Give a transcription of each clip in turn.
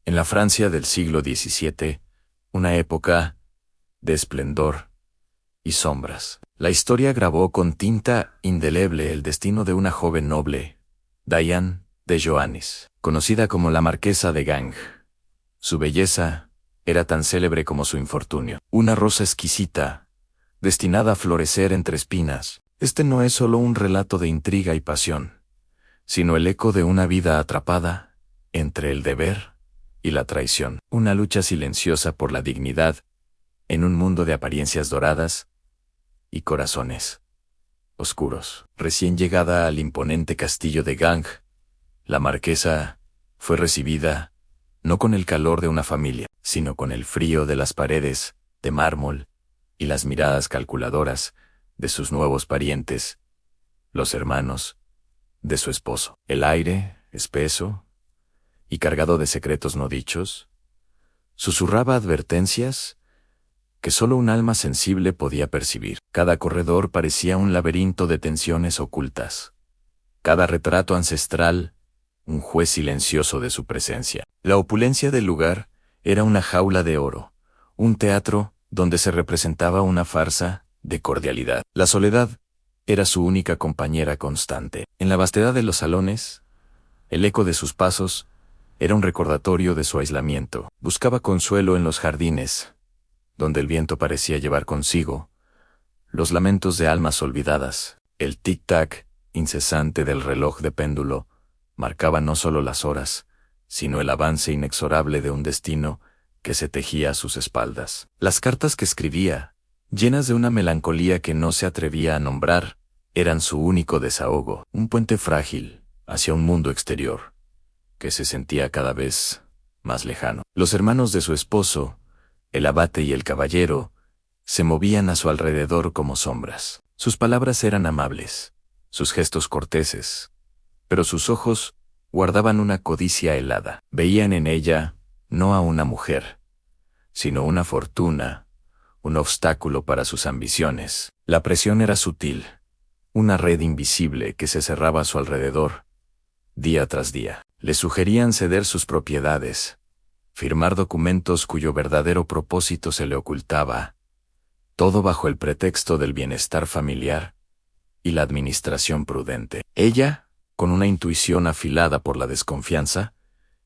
En la Francia del siglo XVII, una época de esplendor y sombras, la historia grabó con tinta indeleble el destino de una joven noble, Diane de Joannis, conocida como la Marquesa de Ganges. Su belleza era tan célebre como su infortunio. Una rosa exquisita, destinada a florecer entre espinas. Este no es solo un relato de intriga y pasión, sino el eco de una vida atrapada entre el deber y la traición. Una lucha silenciosa por la dignidad en un mundo de apariencias doradas y corazones oscuros. Recién llegada al imponente castillo de Ganges, la marquesa fue recibida no con el calor de una familia, sino con el frío de las paredes de mármol y las miradas calculadoras de sus nuevos parientes, los hermanos de su esposo. El aire, espeso y cargado de secretos no dichos, susurraba advertencias que solo un alma sensible podía percibir. Cada corredor parecía un laberinto de tensiones ocultas. Cada retrato ancestral, un juez silencioso de su presencia. La opulencia del lugar era una jaula de oro, un teatro donde se representaba una farsa de cordialidad. La soledad era su única compañera constante. En la vastedad de los salones, el eco de sus pasos era un recordatorio de su aislamiento. Buscaba consuelo en los jardines, donde el viento parecía llevar consigo los lamentos de almas olvidadas. El tic-tac incesante del reloj de péndulo marcaba no solo las horas, sino el avance inexorable de un destino que se tejía a sus espaldas. Las cartas que escribía, llenas de una melancolía que no se atrevía a nombrar, eran su único desahogo, un puente frágil hacia un mundo exterior, que se sentía cada vez más lejano. Los hermanos de su esposo, el abate y el caballero, se movían a su alrededor como sombras. Sus palabras eran amables, sus gestos corteses, pero sus ojos guardaban una codicia helada. Veían en ella no a una mujer, sino una fortuna, un obstáculo para sus ambiciones. La presión era sutil, una red invisible que se cerraba a su alrededor, día tras día. Le sugerían ceder sus propiedades, firmar documentos cuyo verdadero propósito se le ocultaba, todo bajo el pretexto del bienestar familiar y la administración prudente. Ella, con una intuición afilada por la desconfianza,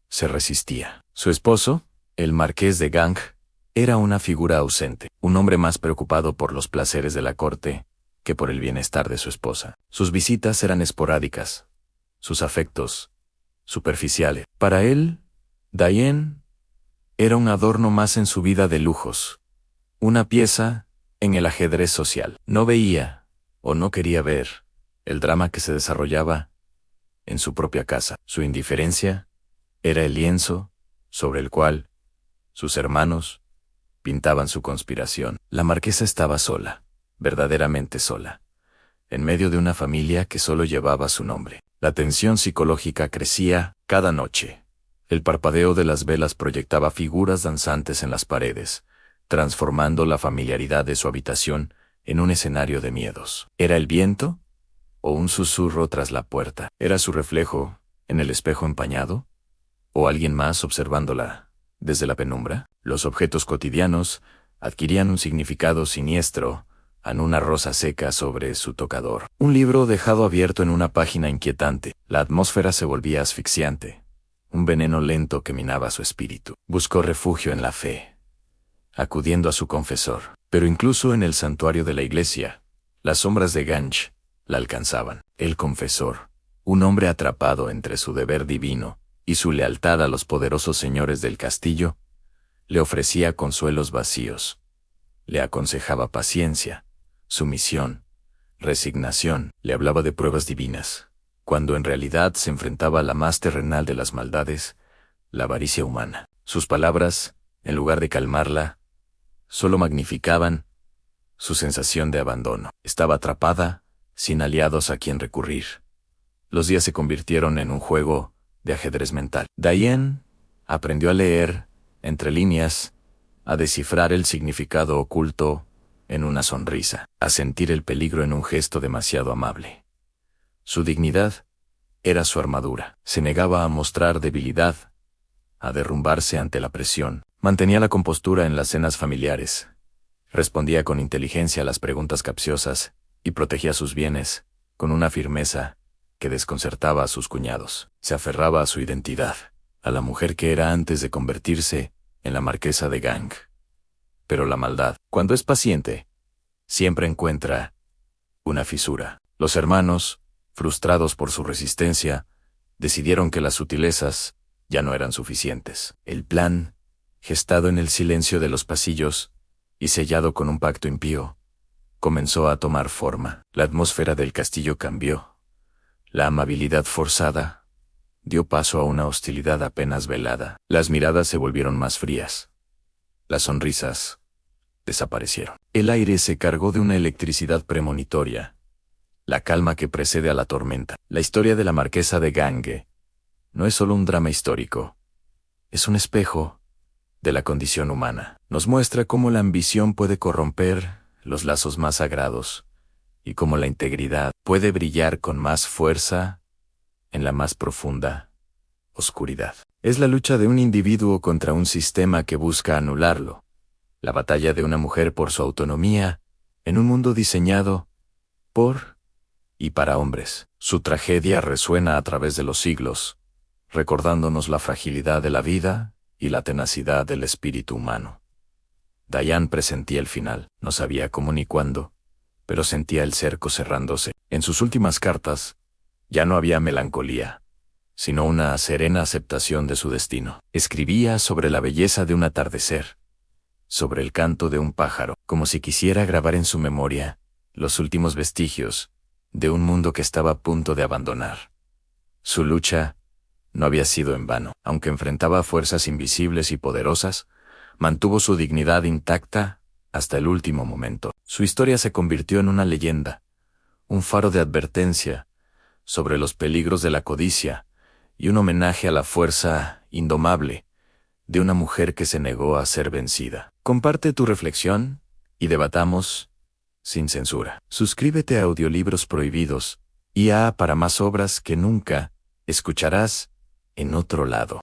se resistía. Su esposo, el marqués de Ganges, era una figura ausente, un hombre más preocupado por los placeres de la corte que por el bienestar de su esposa. Sus visitas eran esporádicas, sus afectos superficiales. Para él, Diane era un adorno más en su vida de lujos, una pieza en el ajedrez social. No veía, o no quería ver, el drama que se desarrollaba en su propia casa. Su indiferencia era el lienzo sobre el cual sus hermanos pintaban su conspiración. La marquesa estaba sola, verdaderamente sola, en medio de una familia que solo llevaba su nombre. La tensión psicológica crecía cada noche. El parpadeo de las velas proyectaba figuras danzantes en las paredes, transformando la familiaridad de su habitación en un escenario de miedos. ¿Era el viento? ¿O un susurro tras la puerta? ¿Era su reflejo en el espejo empañado? ¿O alguien más observándola desde la penumbra? Los objetos cotidianos adquirían un significado siniestro en una rosa seca sobre su tocador. Un libro dejado abierto en una página inquietante. La atmósfera se volvía asfixiante. Un veneno lento que minaba su espíritu. Buscó refugio en la fe, acudiendo a su confesor. Pero incluso en el santuario de la iglesia, las sombras de Ganges la alcanzaban. El confesor, un hombre atrapado entre su deber divino y su lealtad a los poderosos señores del castillo, le ofrecía consuelos vacíos. Le aconsejaba paciencia, sumisión, resignación. Le hablaba de pruebas divinas, cuando en realidad se enfrentaba a la más terrenal de las maldades, la avaricia humana. Sus palabras, en lugar de calmarla, solo magnificaban su sensación de abandono. Estaba atrapada, sin aliados a quien recurrir. Los días se convirtieron en un juego de ajedrez mental. Diane aprendió a leer, entre líneas, a descifrar el significado oculto en una sonrisa, a sentir el peligro en un gesto demasiado amable. Su dignidad era su armadura. Se negaba a mostrar debilidad, a derrumbarse ante la presión. Mantenía la compostura en las cenas familiares. Respondía con inteligencia a las preguntas capciosas y protegía sus bienes con una firmeza que desconcertaba a sus cuñados. Se aferraba a su identidad, a la mujer que era antes de convertirse en la marquesa de Gang. Pero la maldad, cuando es paciente, siempre encuentra una fisura. Los hermanos, frustrados por su resistencia, decidieron que las sutilezas ya no eran suficientes. El plan, gestado en el silencio de los pasillos y sellado con un pacto impío, comenzó a tomar forma. La atmósfera del castillo cambió. La amabilidad forzada dio paso a una hostilidad apenas velada. Las miradas se volvieron más frías. Las sonrisas desaparecieron. El aire se cargó de una electricidad premonitoria, la calma que precede a la tormenta. La historia de la marquesa de Gange no es solo un drama histórico, es un espejo de la condición humana. Nos muestra cómo la ambición puede corromper los lazos más sagrados y cómo la integridad puede brillar con más fuerza en la más profunda oscuridad. Es la lucha de un individuo contra un sistema que busca anularlo. La batalla de una mujer por su autonomía en un mundo diseñado por y para hombres. Su tragedia resuena a través de los siglos, recordándonos la fragilidad de la vida y la tenacidad del espíritu humano. Diane presentía el final, no sabía cómo ni cuándo, pero sentía el cerco cerrándose. En sus últimas cartas, ya no había melancolía, sino una serena aceptación de su destino. Escribía sobre la belleza de un atardecer, sobre el canto de un pájaro, como si quisiera grabar en su memoria los últimos vestigios de un mundo que estaba a punto de abandonar. Su lucha no había sido en vano. Aunque enfrentaba fuerzas invisibles y poderosas, mantuvo su dignidad intacta hasta el último momento. Su historia se convirtió en una leyenda, un faro de advertencia sobre los peligros de la codicia y un homenaje a la fuerza indomable de una mujer que se negó a ser vencida. Comparte tu reflexión y debatamos sin censura. Suscríbete a Audiolibros Prohibidos IA para más obras que nunca escucharás en otro lado.